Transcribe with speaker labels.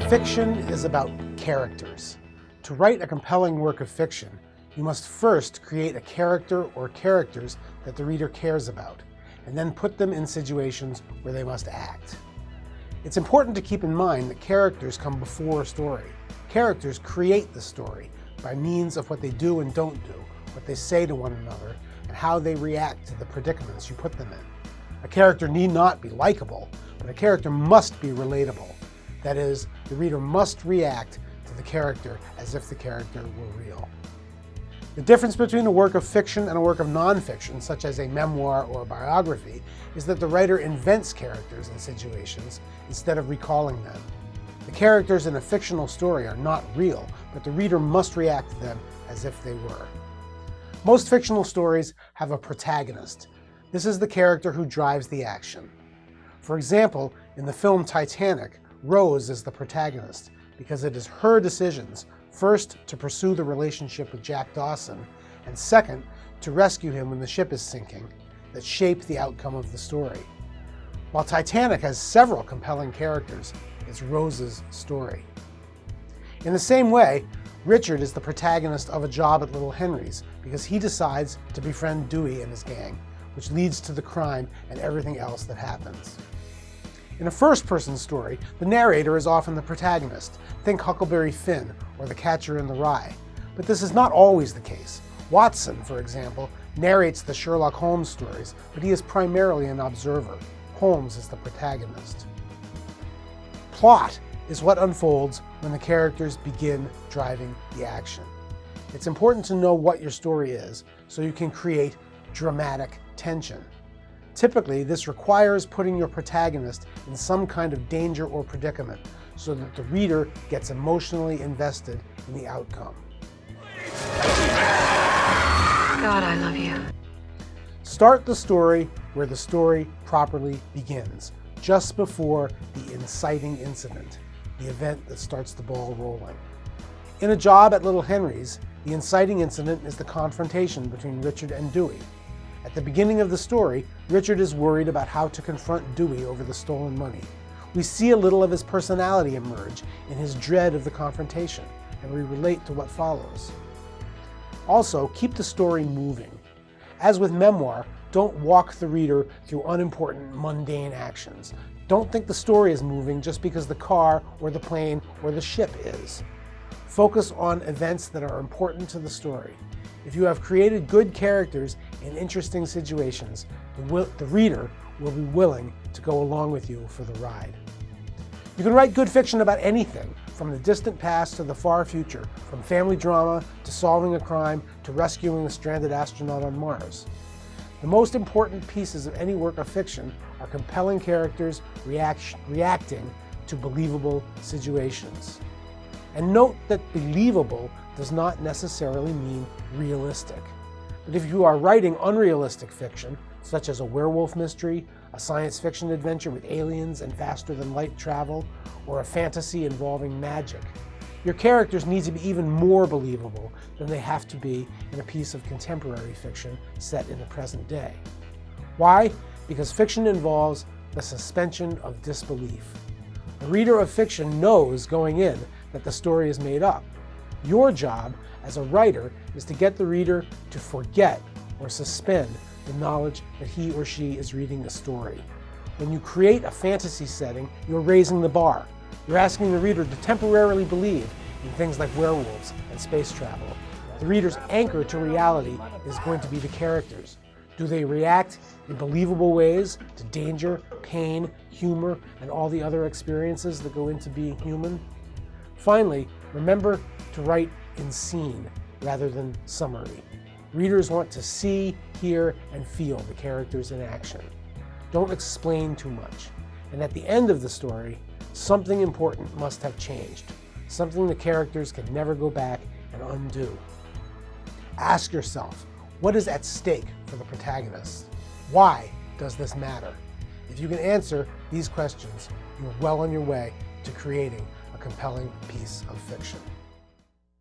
Speaker 1: Fiction is about characters. To write a compelling work of fiction, you must first create a character or characters that the reader cares about, and then put them in situations where they must act. It's important to keep in mind that characters come before a story. Characters create the story by means of what they do and don't do, what they say to one another, and how they react to the predicaments you put them in. A character need not be likable, but a character must be relatable. That is, the reader must react to the character as if the character were real. The difference between a work of fiction and a work of nonfiction, such as a memoir or a biography, is that the writer invents characters and situations instead of recalling them. The characters in a fictional story are not real, but the reader must react to them as if they were. Most fictional stories have a protagonist. This is the character who drives the action. For example, in the film Titanic, Rose is the protagonist because it is her decisions, first to pursue the relationship with Jack Dawson, and second, to rescue him when the ship is sinking, that shape the outcome of the story. While Titanic has several compelling characters, it's Rose's story. In the same way, Richard is the protagonist of A Job at Little Henry's because he decides to befriend Dewey and his gang, which leads to the crime and everything else that happens. In a first-person story, the narrator is often the protagonist. Think Huckleberry Finn or The Catcher in the Rye. But this is not always the case. Watson, for example, narrates the Sherlock Holmes stories, but he is primarily an observer. Holmes is the protagonist. Plot is what unfolds when the characters begin driving the action. It's important to know what your story is so you can create dramatic tension. Typically, this requires putting your protagonist in some kind of danger or predicament so that the reader gets emotionally invested in the outcome.
Speaker 2: God, I love you.
Speaker 1: Start the story where the story properly begins, just before the inciting incident, the event that starts the ball rolling. In A Job at Little Henry's, the inciting incident is the confrontation between Richard and Dewey. At the beginning of the story, Richard is worried about how to confront Dewey over the stolen money. We see a little of his personality emerge in his dread of the confrontation, and we relate to what follows. Also, keep the story moving. As with memoir, don't walk the reader through unimportant, mundane actions. Don't think the story is moving just because the car or the plane or the ship is. Focus on events that are important to the story. If you have created good characters in interesting situations, the reader will be willing to go along with you for the ride. You can write good fiction about anything, from the distant past to the far future, from family drama to solving a crime to rescuing a stranded astronaut on Mars. The most important pieces of any work of fiction are compelling characters reacting to believable situations. And note that believable does not necessarily mean realistic. But if you are writing unrealistic fiction, such as a werewolf mystery, a science fiction adventure with aliens and faster-than-light travel, or a fantasy involving magic, your characters need to be even more believable than they have to be in a piece of contemporary fiction set in the present day. Why? Because fiction involves the suspension of disbelief. A reader of fiction knows going in that the story is made up. Your job as a writer is to get the reader to forget or suspend the knowledge that he or she is reading a story. When you create a fantasy setting, you're raising the bar. You're asking the reader to temporarily believe in things like werewolves and space travel. The reader's anchor to reality is going to be the characters. Do they react in believable ways to danger, pain, humor, and all the other experiences that go into being human? Finally, remember to write in scene rather than summary. Readers want to see, hear, and feel the characters in action. Don't explain too much. And at the end of the story, something important must have changed, something the characters can never go back and undo. Ask yourself, what is at stake for the protagonist? Why does this matter? If you can answer these questions, you're well on your way to creating a compelling piece of fiction.